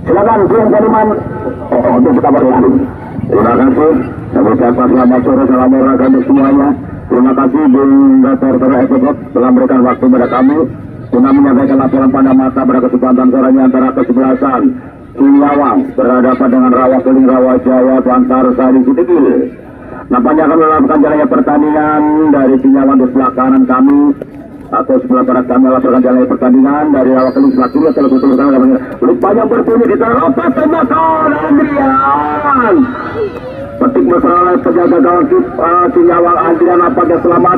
Silakan Bung Jaliman untuk kita berlalu. Terima kasih. Saya ucapkan selamat sore, salam olahraga untuk semuanya. Terima kasih Bung Dr. Ekot telah memberikan waktu pada kami guna menyampaikan laporan pada masa pada kesempatan sorenya antara kesebelasan Sinyawang berhadapan dengan Rawa Keling Rawa Jaya Bantar Sari Sidigil. Nampaknya akan melakukan jalannya pertandingan dari Sinyawang di sebelah kanan kami atau sebelah barat kami melakukan jalannya pertandingan dari Rawa Keling sebelah kiri atau betul lupanya berbunyi di tanah otak tembakan Andrian. Petik mesra penjaga gawang Sinyawang Andrian nampaknya selamat,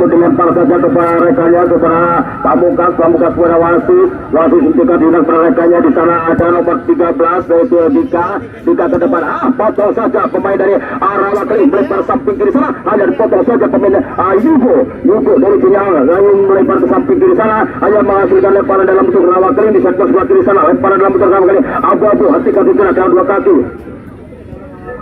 dilempar saja kepada rekannya kepada Pamungkas kepada wasit hentikan dinas rekannya. Di sana ada nomor 13 yaitu Dika ke depan, potong saja pemain dari Rawa Keling melempar samping kiri sana, hanya dipotong saja pemain Yugo dari Sinyawang lalu melempar ke samping kiri sana, hanya menghasilkan lemparan dalam bentuk Rawa Keling di sektor sebelah kiri sana, lemparan dalam bentuk Rawa Keling abu-abu, hentikan dinas dengan dua kaki.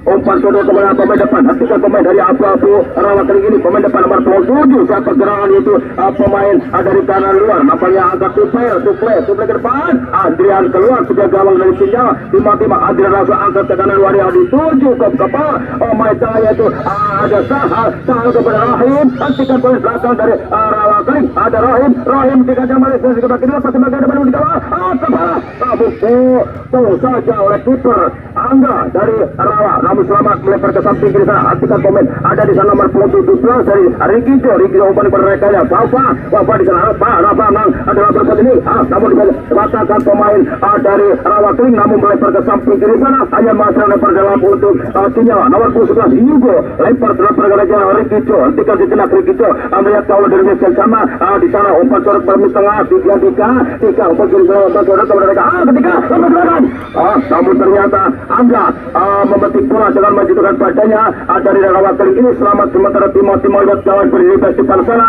Umpan sodor kepada pemain depan, hentikan pemain dari abu-abu Rawa Keling ini, pemain depan nomor 27 saat pergerakan itu pemain dari kanan luar, nampaknya agak tuple ke depan, Andrian keluar sudah gawang dari Sinyawang, tiba-tiba Andrian langsung angkat ke kanan luar yang dituju ke kepala pemain tengahnya itu ada Sahal kepada Rahim, hentikan poin belakang dari Rawa Keling, ada Rahim dikajang balik dari sebelah kiri, lepas sebagai depan di kepala, kepala saja oleh kiper Angga dari Rawa, namun selamat melempar ke samping kiri sana, hentikan pemain ada di sana nomor 17 dari Rikijo umpan kepada rekannya Wafa di sana, Rafa Nang adalah berkat ini, namun dibatakan pemain dari Rawa Keling, namun melempar ke samping kiri sana, hanya masih lempar dalam untuk Sinyawang nomor 11 Yugo, lempar dalam pergerakan Rikijo, hentikan di tengah Rikijo, melihat kawan dari Mesel sama di sana, umpan sorot permis tengah Dika umpan kiri sana, umpan sorot kepada mereka ketika umpan belakang, namun ternyata Angga memetik bola dengan menjatuhkan badannya dari Rawa Keling ini. Selamat sementara Timo lihat kawan berdiri di depan sana,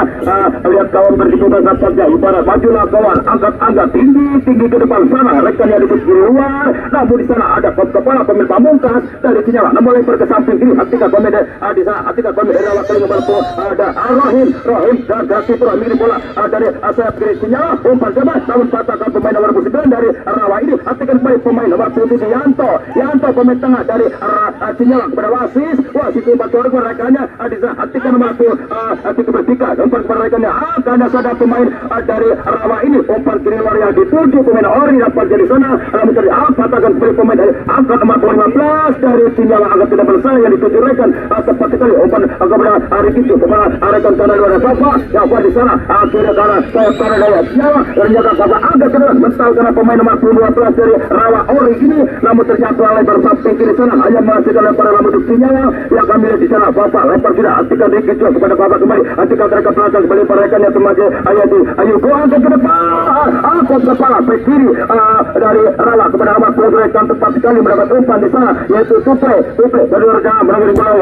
lihat kawan berdiri di saja ibarat majulah kawan, angkat tinggi ke depan sana, rekannya di kiri luar, namun di sana ada kepala pemain Pamungkas dari Sinyawang, namun lempar ke samping kiri, hentikan pemain di sana, hentikan pemain dari Rawa Keling nomor ada Rahim dan kaki pula mirip bola dari sayap kiri Sinyawang, umpan bebas, namun patahkan pemain nomor 9 dari Rawa ini, hentikan pemain nomor 7 Yanto pemain tengah dari Sinyawang kepada wasit umpan sorot kepada rekannya di sana, hentikan nomor 13 umpan kepada rekannya, karena sadar pemain dari Rawa ini, umpan kiri luar yang dituju pemain Ori dapat jadi sana, namun dari patahkan pemain dari angkat nomor 15 dari Sinyawang agak tidak selesai yang dituju rekan, tepat sekali umpan kepada Rikijo kepada rekan kanan luar Wafa di sana, akhirnya karena sayap kanan dari Sinyawang ternyata agak keras mental karena pemain nomor 12 dari Rawa Ori ini, namun ternyata lebar samping kiri sana, hanya menghasilkan lemparan dalam bentuk Sinyawang yang kami lihat di sana. Wafa lempar tidak, hentikan Rikijo kepada Wafa kembali, hentikan mereka belakang kembali perekan yang semakin Yugo angkat ke depan, angkat kepala back kiri dari Rawa kepada nomor 12 rekan tepat sekali mendapat umpan di sana, yaitu Tuple dari rekan berangkat bola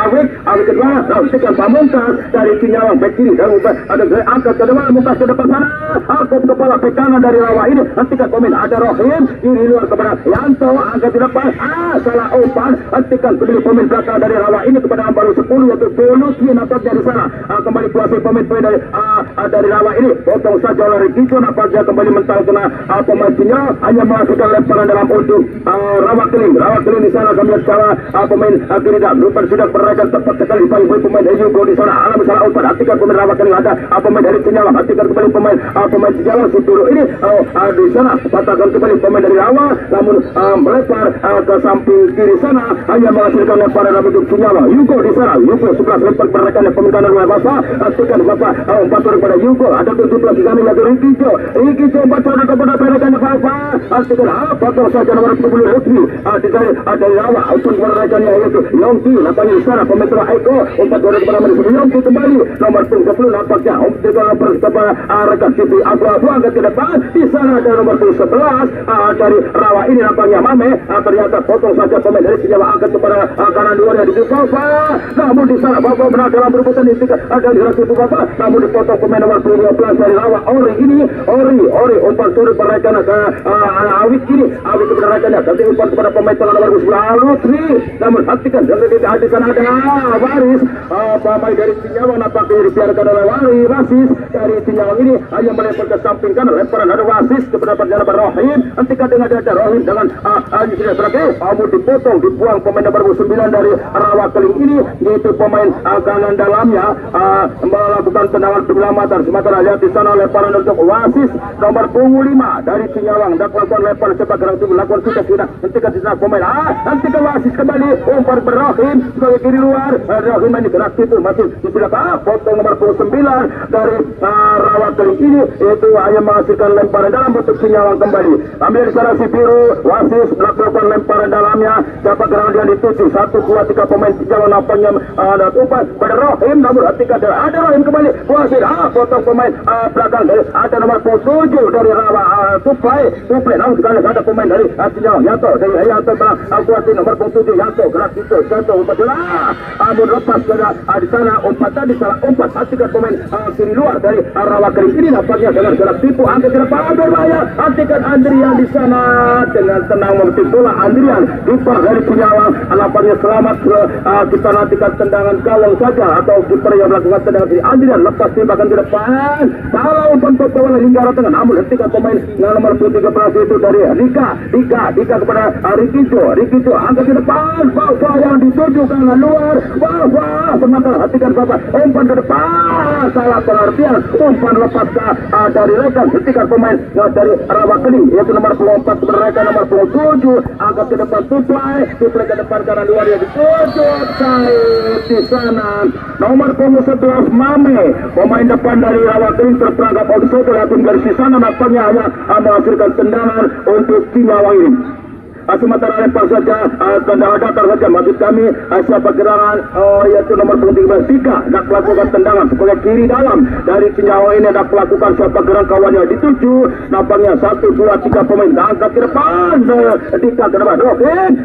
Awik kedua, hentikan Pamungkas dari Sinyawang back kiri dan ada angkat ke depan, Pamungkas ke depan sana, angkat kepala back kanan dari Rawa ini, hentikan pemain ada Rahim kiri luar kepada Yanto, angkat di depan, salah umpan, hentikan kembali pemain belakang dari Rawa ini kepada baru 10 yaitu Lutfi nampaknya di sana, kembali kuasai pemain dari Rawa ini, potong saja oleh Rikijo, nampaknya kembali mental kena pemain Sinyawang, hanya menghasilkan lemparan dalam untuk Rawa Keling di sana, kami lihat salah pemain kiri dan Rupan sudah berrekan tepat sekali paling pemain Yugo di sana, alami salah umpan, hentikan pemain Rawa Keling, ada pemain dari Sinyawang, hentikan kembali pemain Sinyawang Situru ini di sana, patahkan kembali pemain dari Rawa, namun melempar ke samping kiri sana, hanya menghasilkan lemparan dalam bentuk Sinyawang. Yugo di sana, Yugo 11 lempar berrekan yang pemilikan oleh Wafa, hentikan Wafa umpan kepada Yugo, ada 17 di sana yaitu Rikijo umpan kepada perekan Wafa, hentikan potong saja nomor 10 Lutfi di sana dari Rawa, umpan kepada rekannya yaitu Yongki, nampaknya di sana pemain Eko, umpan kepada nomor 10 Yongki kembali, nomor 10 nampaknya umpan kepada rekan Siti Abu-abu angkat ke depan, di sana ada nomor 11 dari Rawa ini nampaknya Mame, ternyata potong saja pemain dari Sinyawang, angkat kepada kanan luar yang dituju Wafa, namun di sana Wafa benar dalam perebutan ada di rakyat Wafa, namun dipotong pemain nomor 12 dari Rawa Ori ini, Ori umpan turut berrekan ke Awik kini, Awik kepada rekannya, ganti umpan kepada pemain tengah nomor 11 Lutfi. Namun hatikan, jangan dihatikan ada Waris. Pemain dari Cinyawang nampaknya dibiarkan oleh Wasis. Dari Cinyawang ini hanya melempar ke samping kanan, lemparan ada Wasis kepada penjalan Rohim. Hentikan dengan dada Rohim dengan Haji sudah terakhir. Kamu dipotong, dibuang pemain nomor 9 dari Rawakeling ini, yaitu pemain kanan dalamnya melakukan tendangan penyelamatan. Sementara lihat di sana lemparan untuk Wasis nomor 5 dari Cinyawang. Dan melakukan lempar cepat gerang itu melakukan sudah hentikan di sana pemain. Hentikan Wasis kembali. Umpan Rohim sebagai kiri luar. Rohim ini gerak itu masih di belakang. Potong nomor 9 dari Rawakeling ini, yaitu hanya menghasilkan lemparan dalam bentuk Cinyawang kembali. Ambil di sana si biru. Wasis melakukan lemparan dalamnya. Dapat gerang yang dituju 1, 2, 3 pemain Cinyawang nampaknya ada umpan pada Rohim. Namun hentikan ada Rohim kembali. Wasis potong pemain belakang dari ada nomor 7 dari Rawa Suplai. Namun sekarang ada pemain dari Cinyawang Yanto dari Yanto belakang kuatin nomor 7 Yanto gerak itu Yanto umpan bola. Namun lepas di sana umpan tadi salah umpan. Hentikan pemain kiri luar dari Rawakeling ini nampaknya dengan gerak tipu angkat ke depan berbahaya. Hentikan Andrian di sana dengan tenang memetik bola. Andrian kiper dari Cinyawang nampaknya selamat. Kita nantikan tendangan gawang saja atau kiper yang melakukan tendangan dari Andrian lepas tembakan ke depan. Salah umpan bola hingga arah tengah. Namun hentikan pemain nomor 13 itu dari Dika kepada Rikijo angkat ke depan. Bawa yang dituju kanan luar. Wah sementara hentikan Bapak umpan ke depan. Salah pengertian umpan lepas dari rekan. Hentikan pemain dari Rawakeling yaitu nomor 4 kepada rekan nomor 7 angkat ke depan Suplai ke depan kanan luar yang dituju di sana nomor 11 Mame pemain depan dari Rawakeling terperangkap offside oleh tim garis di sana nampaknya hanya menghasilkan tendangan untuk Cinyawang ini. Sementara lempar saja tendangan datar saja maksud kami siapa gerangan yaitu nomor 13 Dika nak melakukan tendangan sebagai kiri dalam dari Cinyawang ini nak melakukan siapa gerang kawannya dituju nampaknya 1, 2, 3 pemain angkat ke depan Dika ke depan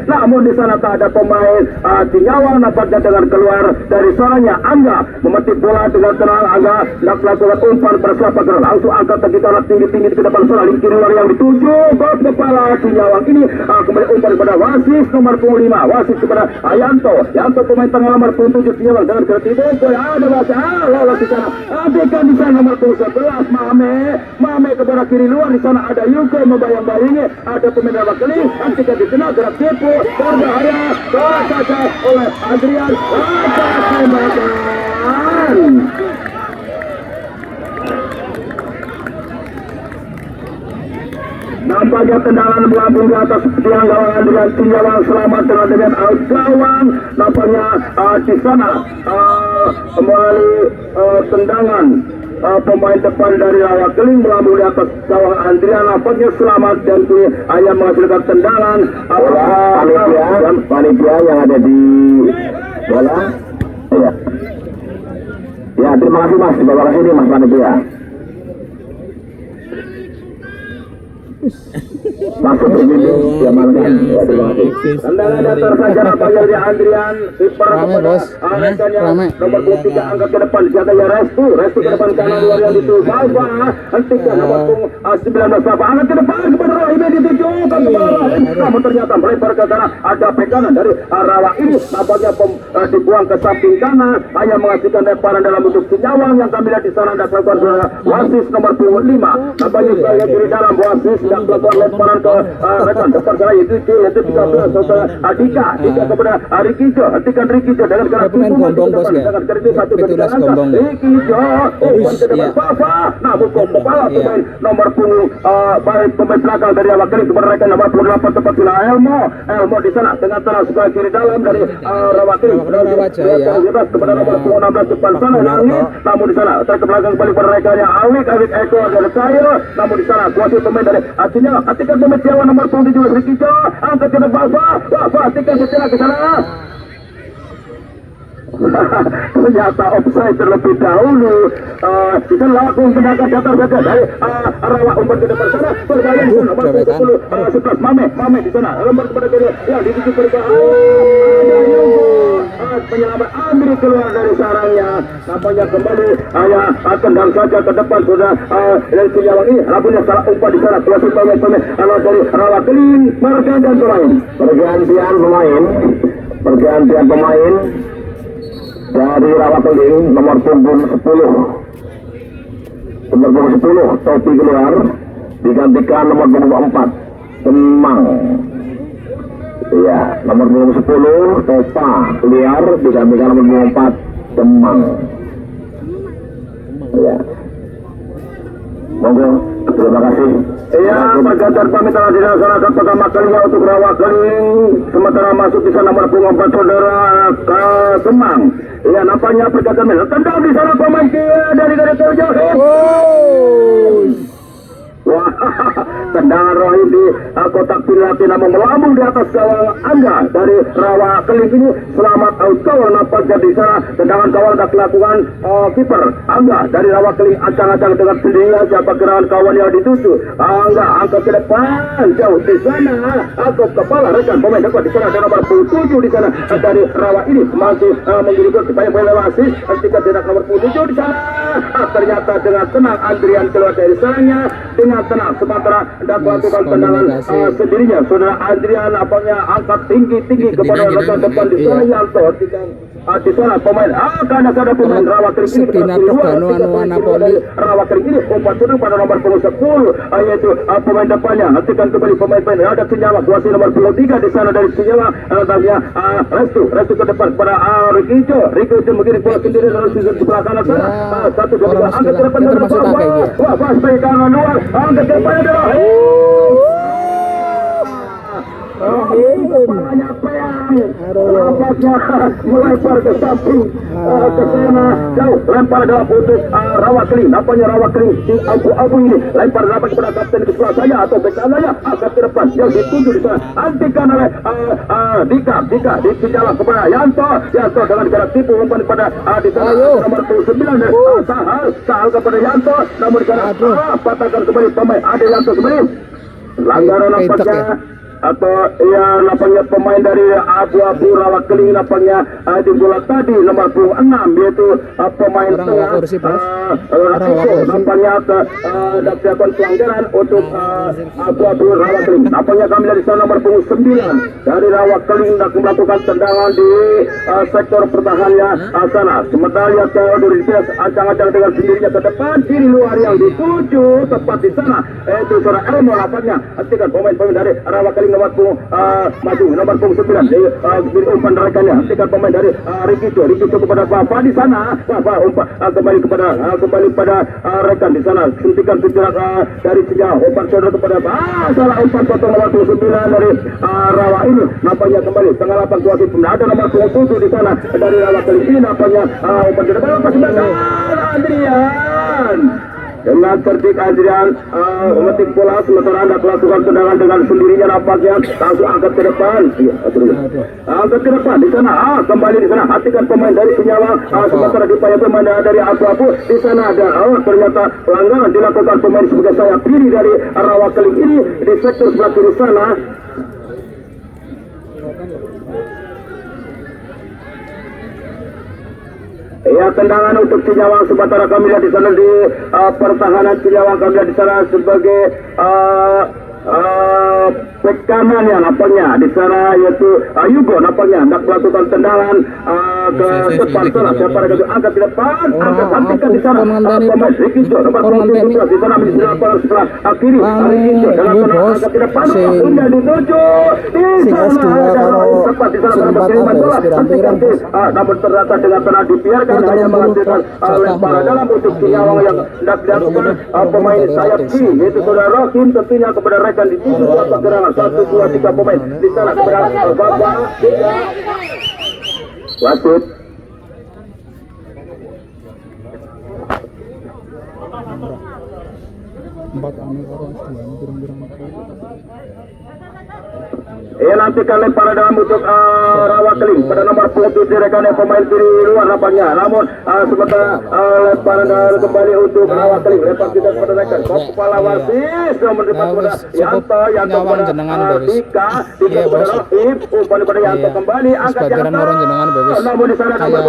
namun di sana tak ada pemain Cinyawang nampaknya dengan keluar dari sananya Angga memetik bola dengan tenang. Angga nak melakukan umpan bersiapa gerang langsung angkat kita tinggi ke depan sana kiri luar yang dituju ke kepala Cinyawang ini kembali umpan kepada Wasis nomor 5 Wasis kepada Yanto pemain tengah nomor 7 Cinyawang dengan kreatif ada Wasis di sana adekan di sana nomor 11 Mame kepada kiri luar di sana ada Yuko membayang-bayangi ada pemain Rawakeling ketika di tengah gerak tipu berbahaya tercaca oleh Adrian tembakan. Nampaknya tendangan melambung di atas tiang gawang Andrian Cinyawang selamat dengan out gawang. Nampaknya di sana melalui tendangan pemain depan dari Rawakeling melambung di atas gawang Andrian nampaknya selamat dan hanya menghasilkan tendangan. Panitia yang ada di bola. Ya terima kasih Mas, bawa ke sini Mas panitia. Masuk ke sini diamankan. Ya terima kasih. Tendangan datar saja nampaknya dari Andrian kiper kepada rekannya nomor 23 angkat ke depan jaga ya Restu ke depan kanan luar yang dituju hentikan nomor 19 Safa angkat ke depan kepada Rohim ditujukan kepada Rohim namun ternyata melebar ke sana ada kanan dari Rawa ini nampaknya dibuang ke samping kanan hanya menghasilkan lemparan dalam bentuk Cinyawang yang kami lihat di sana ada melakukan Wasis nomor 5 nampaknya sebagai kiri dalam Wasis yang melakukan lemparan ke rekan depan sana yaitu 13 saudara Dika kepada Rikijo hentikan Rikijo dengan gerak pemain gombong bos ya. dengan garis satu Betulas gombong. Rikijo umpan ke depan Fafa namun kepala pemain nomor 10 baik pemain belakang dari Rawakeling kepada rekan nomor 28 tepat bila Elmo di sana dengan tenang sebelah kiri dalam dari Rawakeling kepada nomor 16 depan sana Langit namun di sana ke belakang kembali kepada rekannya Awik Eko dari Cair namun di sana kuasa pemain dari Cinyawang hatikan pemain Cinyawang nomor 7 Rikijo angkat ke depan Fafa hatikan secara ke sana. Ternyata offside terlebih dahulu. Kita lakukan tendangan datar saja dari Rawa umpan ke depan sana berbahaya di sana nomor 11 Mame di sana lempar kepada kiri yang dituju berbahaya ada Yugo penyelamat ambil keluar dari sarangnya. Nampaknya kembali hanya tendang saja ke depan sudah dari Siliawang ini. Rapunya salah umpan di sana. Kuasa pemain-pemain dari Rawa Keling pergantian pemain. Pergantian pemain dari Rawa Keling nomor punggung 10. Nomor punggung 10 Topi keluar digantikan nomor punggung 4 Semang. Ya, nomor punggung 10 Topa keluar digantikan nomor punggung 4 Semang. Ya. Monggo, terima kasih. Iya, pergantian pamit telah dilaksanakan pertama kalinya untuk Rawa Keling. Sementara masuk di sana nomor punggung 4 saudara Semang. Iya, nampaknya pergantian tendang di sana pemain dari Terjauh. Wah, tendangan Rohim di kotak penalti namun melambung di atas gawang Angga dari Rawa Keling ini. Selamat out gawang nampaknya di sana. Tendangan gawang dah dilakukan kiper Angga dari Rawa Keling acang-acang dengan sendirinya siapa gerangan kawan yang dituju. Angga angkat ke depan jauh di sana. Angkat kepala rekan pemain depan di sana ada nomor 7 di sana dari Rawa ini masih mengirimkan supaya melewati ketika tidak nomor 7 di sana. Ternyata dengan tenang Adrian keluar dari sananya dengan tenang sementara hendak melakukan tendangan sendirinya. Saudara Adrian apanya angkat tinggi kepada rekan depan di sana Yanto di sana pemain karena ada pemain Rawa Keling ini Rawa Keling ini umpan sudah pada nomor punggung 10 yaitu pemain depannya hentikan kembali pemain-pemain ada senyawa kuasa nomor punggung 3 di sana dari senyawa tanya Restu ke depan pada Rico mengirim bola sendiri dari sisi sebelah kanan sana satu dua tiga angkat ke depan wah pasti kanan luar angkat ke depan adalah banyak melempar ke samping ke sana jauh lempar dalam putus Rawa Keling. Nampaknya Rawa Keling di abu-abu ini lempar dapat kepada kapten ke sebelah saya atau bek kanannya angkat ke depan yang dituju di sana antikan oleh Dika dijalan kepada Yanto dengan jarak tipu umpan pada di sana nomor 9 dari Sahal kepada Yanto namun di sana patahkan kembali pemain ada Yanto kembali pelanggaran nampaknya atau ya nampaknya pemain dari abu-abu Rawa Keling nampaknya di bola tadi nomor 6 yaitu pemain tengah Riko nampaknya dapat pelanggaran untuk abu-abu Rawa Keling. Nampaknya kami dari sana nomor 9 dari Rawa Keling melakukan tendangan di sektor pertahanannya sana. Sementara lihat dari ancang-ancang dengan sendirinya ke depan kiri luar yang dituju tepat di sana itu saudara Elmo nampaknya hentikan pemain-pemain dari Rawa Keling nomor maju nomor 9 di umpan rekannya hentikan pemain dari Ricky kepada Bapak di sana umpan kembali pada rekan di sana suntikan dari sejauh umpan saudara kepada salah umpan potong nomor 9 dari Rawa ini nampaknya kembali tengah lapangan kuasa ada nomor 27 di sana dari Rawa Keling ini nampaknya umpan di depan Adrian dengan cerdik Adrian memetik bola sementara anda melakukan tendangan dengan sendirinya nampaknya langsung angkat ke depan angkat ke depan di sana kembali di sana hatikan pemain dari Senyawa sementara diupaya pemain dari abu-abu di sana ada ternyata pelanggaran dilakukan pemain sebagai sayap kiri dari Rawa Keling ini di sektor sebelah kiri sana. Ya tendangan untuk Cinyawang sementara kami lihat di sana di pertahanan Cinyawang kami lihat di sana sebagai bek kanan ya nampaknya di sana yaitu Yugo nampaknya hendak melakukan tendangan ke depan sana siapa yang angkat di depan angkat hentikan di sana pemain Ricky Jo nomor 17 di sana menjadi lapangan sebelah kiri Ricky Jo dengan tenang angkat di depan sudah dituju di sana tepat di sana berpengiriman bola hentikan namun ternyata dengan tenang dibiarkan hanya menghasilkan lemparan dalam untuk Cinyawang yang hendak dilakukan pemain sayap kiri yaitu saudara Rokim tentunya kepada rekan di tujuh gerangan 1, 2, 3 pemain di sana kepada Bapak wasit Nantikan lempar dalam untuk Rawa Keling pada nomor 7 rekannya pemain kiri luar nampaknya. Namun sementara lemparan kembali untuk Rawa Keling. Lempar kita kepada rekan kepala wasit namun kepada Yanto kepada Dika kepada Raif umpan kepada Yanto kembali angkat Yanto. Namun di sana nomor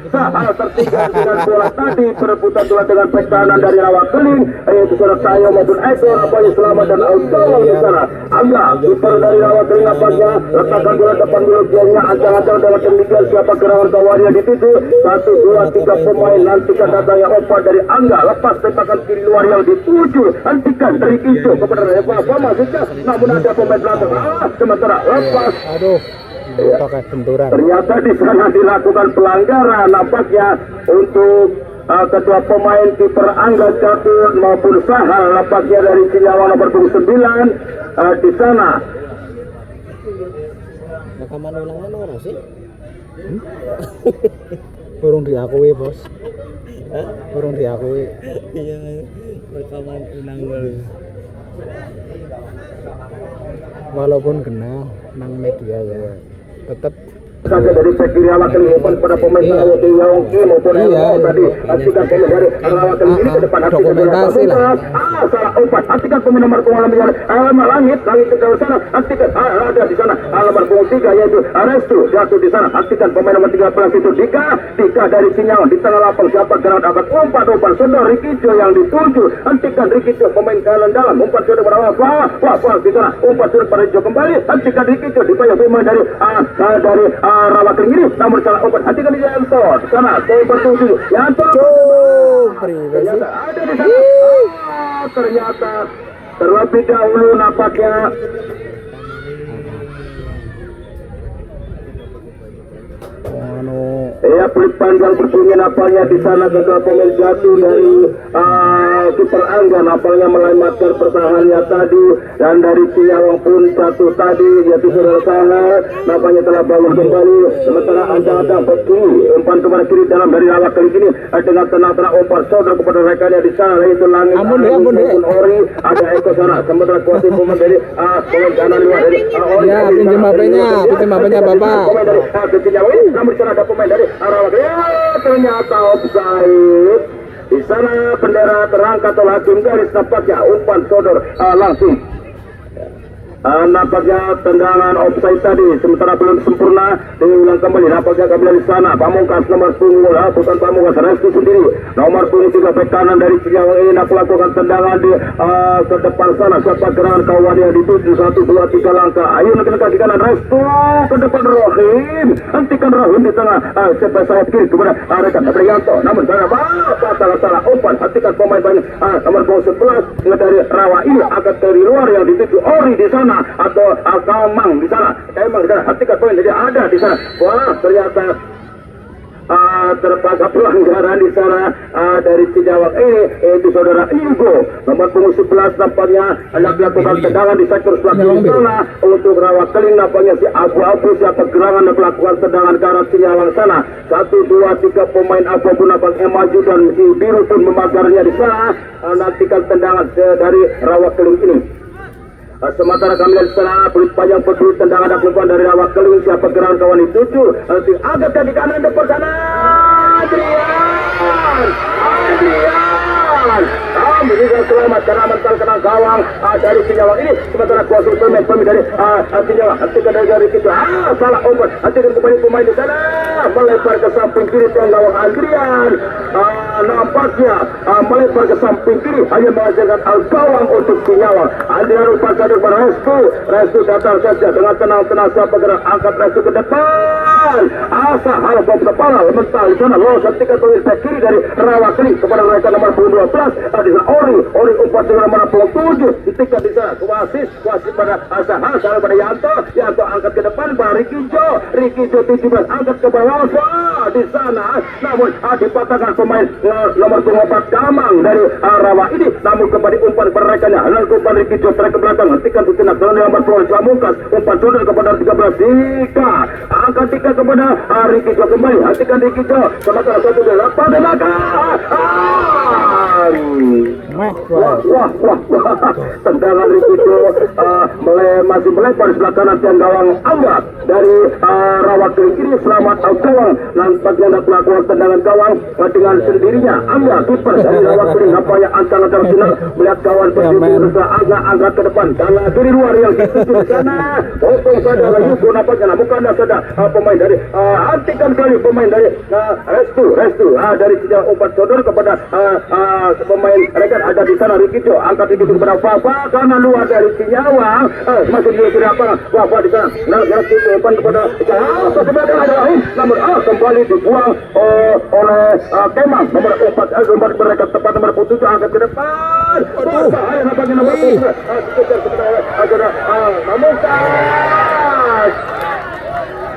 Sahal tertinggal dengan bola tadi perebutan bola dengan pertahanan dari Rawa Keling yaitu saudara Sayo maupun Eko nampaknya selamat dan out di sana. Angga kiper dari Rawa Keling nampaknya letakkan bola depan mulutnya ancang-ancang dengan demikian siapa gerangan kawannya dituju 1, 2, 3 pemain nantikan datangnya umpan dari Angga lepas tembakan kiri luar yang dituju hentikan dari Ijo kepada Reva masuknya namun ada pemain belakang sementara lepas pakai benturan. Ternyata di sana dilakukan pelanggaran nampaknya untuk kedua pemain kiper Angga Catur maupun Sahal nampaknya dari Sinyawa nomor 9 di sana. Rekaman ulangan orang sih? Burung diakui bos. Burung diakui. Iya, rekaman ulangan. Walaupun kena nang media ya, tetap saja dari bek kiri Rawa Keling umpan pada pemain Yongki maupun tadi hatikan pemain dari Rawa Keling ini ke depan dokumentasi lah. Salah umpan hatikan pemain nomor punggung langit ke sana hatikan ada di sana nomor punggung 3 yaitu Restu jatuh di sana hatikan pemain nomor 13 itu Dika dari Sinyawa di tengah lapang siapa gerak dapat umpan sudah Rikijo yang dituju hentikan Rikijo pemain kanan dalam umpan sudah berawal wah di sana umpan sudah pada Rikijo kembali hentikan Rikijo dipayah pemain dari Rawa Keling ini namun salah umpan hatikan di Yanto di sana umpan 7 Yanto ternyata ada di sana ternyata terlebih dahulu nampaknya pelit panjang bersungguh nampaknya di sana kedua pemain jatuh dari kiper Angga nampaknya melematkan pertahanannya tadi dan dari Ciawang pun jatuh tadi yaitu saudara Sahal nampaknya telah bangun kembali sementara ada beki umpan kepada kiri dalam dari Rawa Keling ini dengan tenang umpan saudara kepada rekannya di sana yaitu Langit maupun Ori ada Eko sana sementara kuasa pemain dari pemain kanan luar dari Ori ya pinjam HP-nya Bapak pemain dari Ciawang ini namun di sana ada pemain dari Rawa Keling ternyata offside. Di sana bendera terangkat oleh hakim garis nampaknya umpan sodor langsung. Nampaknya tendangan offside tadi sementara belum sempurna diulang kembali nampaknya kembali di sana Pamungkas nomor punggung bukan Pamungkas Restu sendiri nomor punggung 3 bek kanan dari Ciawang ini melakukan tendangan di ke depan sana siapa gerangan kawan yang dituju 1, 2, 3 langkah ayo nak kaki kanan Restu ke depan Rohim hentikan Rohim di tengah siapa sayap kiri kepada rekan Prianto namun salah umpan hentikan pemain banyak nomor punggung 11 dari Rawa ini agak dari luar yang dituju Ori di sana atau Kamang di sana hatikan poin jadi ada di sana wah ternyata terpaksa pelanggaran di sana dari Ciawang ini yaitu saudara Igo nomor punggung 11 nampaknya melakukan tendangan di sektor selatan sana untuk Rawa Keling nampaknya si abu-abu siapa gerangan melakukan tendangan ke arah Ciawang sana 1, 2, 3 pemain abu-abu nampaknya maju dan si biru pun memagarnya di sana nantikan tendangan dari Rawa Keling ini. Sementara kami dari sana pelit panjang peduli tendangan dilakukan dari Rawa Keling siapa gerangan kawan dituju agak kaki kanan depan sana Adrian bisa selamat karena mental kena gawang dari Ciawang ini sementara kuasa pemain dari Ciawang hentikan dari kita salah umpan hentikan kembali pemain di sana melebar ke samping kiri tuan gawang Adrian nampaknya melebar ke samping kiri hanya menghasilkan gawang untuk Ciawang Adrian umpan kader pada Restu datang saja dengan tenang-tenang siapa gerak angkat Restu ke depan Sahal bom kepala mental di sana lolos hentikan pemain bek kiri dari Rawa Keling kepada mereka nomor 12 di sana Ori umpan dengan nomor 7 hentikan di sana wasit pada Sahal pada Yanto angkat ke depan pada Rikijo 17 angkat ke bawah di sana namun dipatahkan pemain nomor 4 Kamang dari Rawa ini namun kembali umpan perekannya lakukan Rikijo tarik ke belakang hentikan sejenak dengan nomor 10 Pamungkas umpan sudah kepada 13 Dika angkat Dika kepada Rikijo kembali hentikan Rikijo sementara 1 8 belakang Tendangan Rikijo masih melebar sebelah kanan tiang gawang Angga dari rawat kiri kiri selamat gawang. Nampaknya hendak melakukan tendangan gawang dengan sendirinya. Angga kiper dari rawat kiri nampaknya antara sinar melihat kawan berusaha angkat ke depan dan dari luar yang dituju di sana. Potong saja Yuko nampaknya bukan ada pemain dari hentikan kali pemain dari Restu dari sejauh umpan sodor kepada pemain rekan ada di sana Rikijo angkat itu kepada Fafa karena luar dari Sinyawa masih di lapangan Fafa di sana nangkap itu umpan kepada kepada Rahim namun kembali dibuang oleh Kemang nomor 4 nomor mereka tepat nomor 7 angkat ke depan bahaya nampaknya nomor 7 namun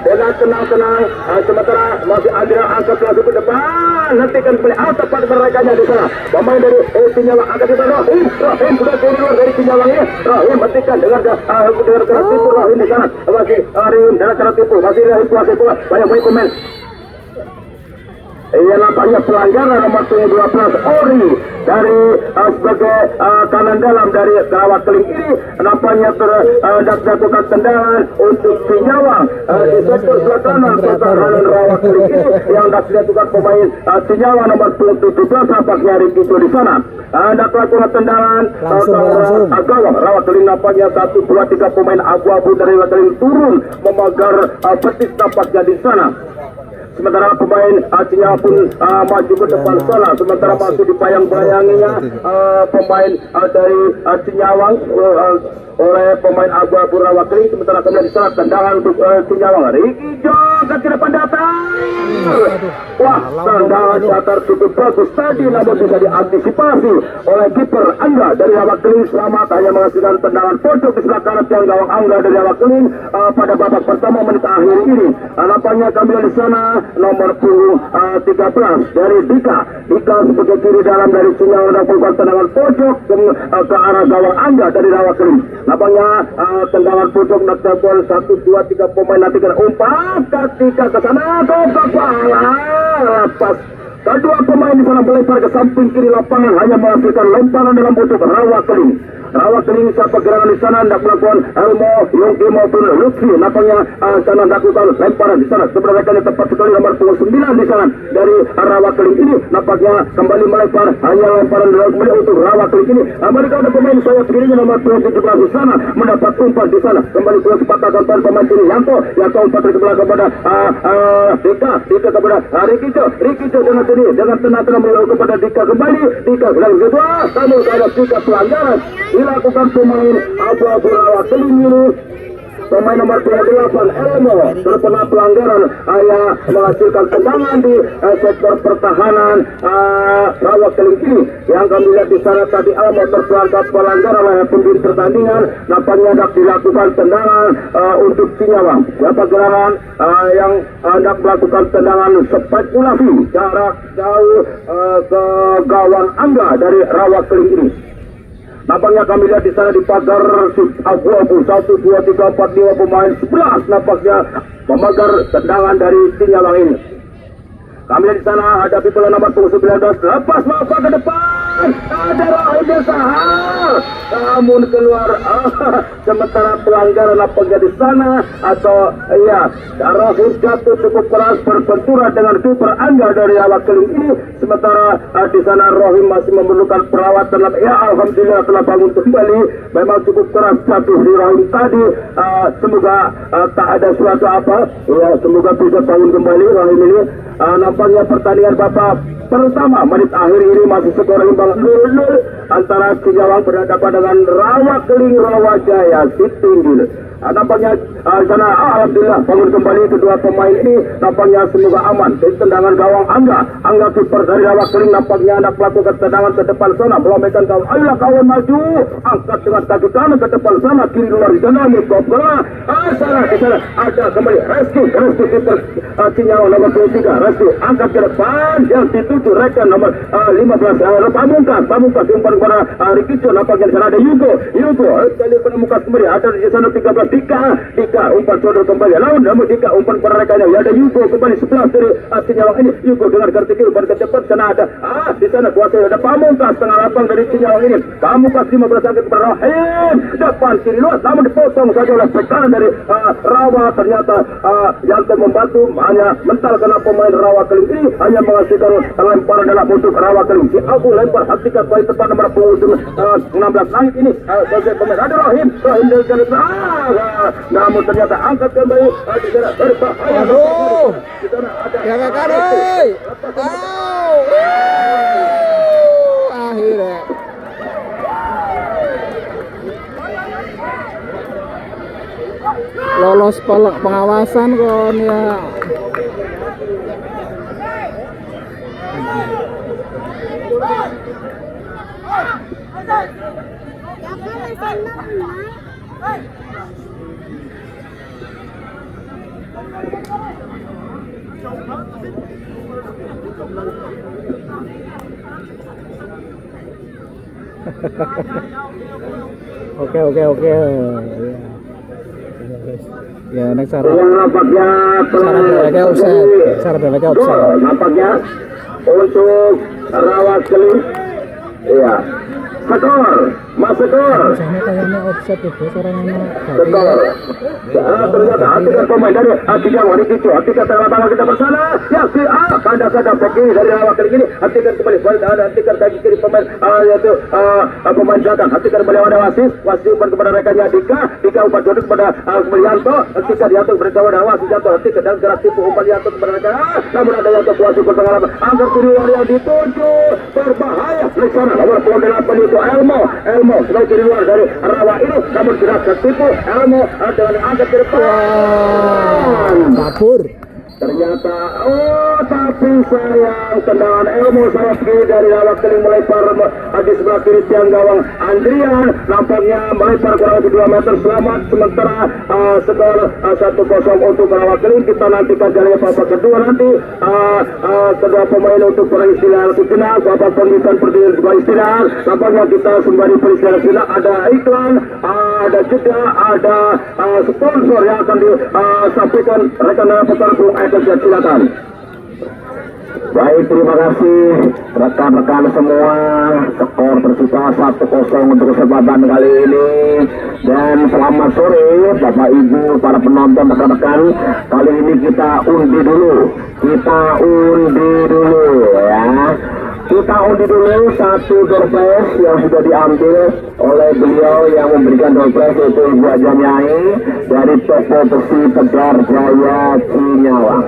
dengan tenang-tenang sementara masih Andira angkat langsung ke depan hentikan kembali tepat mereka di sana pemain dari Sinyawa angkat ke depan Rahim sudah keluar dari Sinyawa ini Rahim hentikan dengan cara tipu Rahim di sana masih Rahim dengan cara tipu masih Rahim kuasa bola banyak pemain ia nampaknya pelanggaran nomor 12 Ori dari sebagai kanan dalam dari gawang keling ini nampaknya terdapat tendangan untuk Sinyawa di sektor sebelah kanan pertahanan rawat keling ini yang dilakukan pemain Sinyawa nomor 17 nampaknya Rikijo di sana hendak melakukan tendangan gawang rawat keling nampaknya 1, 2, 3 pemain abu-abu dari rawat keling turun memagar petis nampaknya di sana. Sementara pemain Sinyawa pun maju ke depan sana. Sementara masih dipayang-bayanginya pemain dari Sinyawa oleh pemain abu-abu rawat kering. Sementara kemudian di sana tendangan untuk Sinyawa. Rikijo ke depan datang. Wah, tendangan datar cukup bagus tadi namun bisa diantisipasi oleh kiper Angga dari rawat kering. Selamat hanya menghasilkan tendangan pojok di sebelah kanan tiang gawang Angga dari rawat kering pada babak pertama menit akhir ini. Nampaknya kami di sana nomor 13 dari Dika sebagai kiri dalam dari Sinyawa melakukan tendangan pojok ke arah gawang Angga dari rawat kering. Nampaknya tendangan pojok nak jebol 1, 2, 3 pemain nanti kena umpan ketika ke sana lepas. Kedua pemain di sana melempar ke samping kiri lapangan hanya menghasilkan lemparan dalam bentuk rawat kering. Rawat kering saat pergerakan di sana hendak melakukan Elmo, Yongki maupun Lutfi. Nampaknya sana melakukan lemparan di sana. Sebenarnya tepat sekali nomor 9 di sana dari rawat kering ini. Nampaknya kembali melempar hanya lemparan kembali untuk rawat kering ini. Mereka ada pemain sayap kirinya nomor 17 di sana mendapat umpan di sana. Kembali ke sepatahkan pemain kiri Yanto umpan sebelah kepada Dika kepada Rikijo dengan tenang-tenang melalui kepada Dika kembali gelang kedua namun ada Dika pelanggaran dilakukan pemain abu-abu rawat kering ini. Pemain nomor 28 Elmo terkena pelanggaran menghasilkan tendangan di sektor pertahanan rawat keling ini yang kami lihat di sana tadi Elmo terperangkap pelanggaran oleh pemimpin pertandingan. Nampaknya hendak dilakukan tendangan untuk Sinyawa. Siapa gerangan yang hendak melakukan tendangan spekulasi jarak jauh ke gawang Angga dari rawat keling ini. Nampaknya kami lihat di sana di pagar abu-abu 1, 2, 3, 4, 5 pemain 11 nampaknya memagar tendangan dari Sinyawa ini. Kami lihat di sana hadapi bola nomor 19 lepas mampu ke depan ada Rahim bersahar namun keluar sementara pelanggaran nampaknya di sana atau Rahim jatuh cukup keras berbenturan dengan kiper Angga dari awak keling ini. Sementara di sana Rahim masih memerlukan perawatan. Alhamdulillah telah bangun kembali. Memang cukup keras jatuh di Rahim tadi. Semoga tak ada suatu apa. Semoga bisa bangun kembali Rahim ini. Nampaknya pertandingan babak pertama menit akhir ini masih skor imbang 0-0 antara Sinyawa berhadapan dengan Rawat Keling Rawajaya Sitinggil. Nampaknya sana alhamdulillah bangun kembali kedua pemain ini. Nampaknya semoga aman. Tendangan gawang Angga kiper dari Rawat Keling nampaknya hendak melakukan tendangan ke depan sana, melambaikan gawang. Ayolah kawan maju, angkat dengan kaki kanan ke depan sana, kiri luar di sana mikop bola. Sana di sana ada kembali Restu kiper Sinyawa nomor 23. Restu angkat ke depan yang dituju rekan nomor 15 Pamungkas umpan kepada Rikijo. Nampaknya di sana ada Yugo kali penemukan kembali ada di sana 13 Dika umpan sodor kembali lawan, namun Dika umpan perekannya ya ada Yugo kembali 11 dari Cinyawang ini. Yugo dengan kartu kiri umpan ke depan karena ada di sana kuasa ada Pamungkas tengah lapang dari Cinyawang ini. Pamungkas 15 cm kepada Rahim depan kiri luas, namun dipotong saja oleh tekanan dari Rawa. Ternyata Yanto membantu hanya mental karena pemain Rawa Keling ini hanya menghasilkan lemparan dalam untuk Rawa Keling. Si Abu lempar hatikan poin tepat nomor punggung 16 langit ini sebagai pemain ada Rahim dari jalan namun ternyata angkat kembali di sana berbahaya. Aduh, Di sana ada ya kakak doi. Akhirnya lolos pengawasan kon ya. Oke. Ya, next Sarah. Nampaknya Sarah offset. Nampaknya untuk Rawa Keling. Iya. Skor, Sana kayaknya offset itu serangannya. skor. Ternyata hatikan pemain dari Hatikan Warikicu, hatikan tengah kita bersama. Ya si kada peki dari Rawa Keling ini. Hatikan kembali balik ada hatikan kaki kiri pemain yaitu pemain belakang. Hatikan kembali ada wasit umpan kepada rekannya Dika umpan jodoh kepada Yanto. Hatikan Yanto bersama dengan wasit Yanto. Hatikan dan gerak tipu umpan Yanto kepada rekan. Namun ada Yanto kuasa tengah lapangan. Angkat kiri yang dituju berbahaya. Di sana nomor 28 itu Elmo sudah kiri luar dari Rawa ini, namun tidak tertipu. Elmo dengan angkat ke depan. Kapur. Ternyata tapi sayang tendangan Elmo sayap kiri dari Rawa Keling melempar di sebelah kiri tiang gawang Andrian, nampaknya melempar kurang lebih 2 meter. Selamat sementara skor 1-0 untuk Rawa Keling. Kita nantikan jalannya babak kedua nanti. Kedua pemain untuk peristirahat final, babak pemilihan berdiri sebuah istirahat. Nampaknya kita sembari peristirahat final ada iklan, ada jeda, ada sponsor yang akan disampaikan rekan-rekan petarung. Silakan. Baik, terima kasih rekan-rekan semua. Skor tersisa 1-0 untuk kesempatan kali ini. Dan selamat sore Bapak Ibu para penonton rekan-rekan. Kali ini kita undi dulu ya. Kita undi dulu satu door prize yang sudah diambil oleh beliau yang memberikan door prize, yaitu Ibu Ajanyai dari toko besi Tegar Jaya Cinyawang.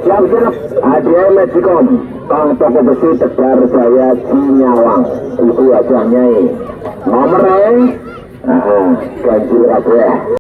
Siap-siap hadiah Magicom Kang toko besi Tegar Jaya Cinyawang. Ibu Ajanyai nomornya ganjil apa ya.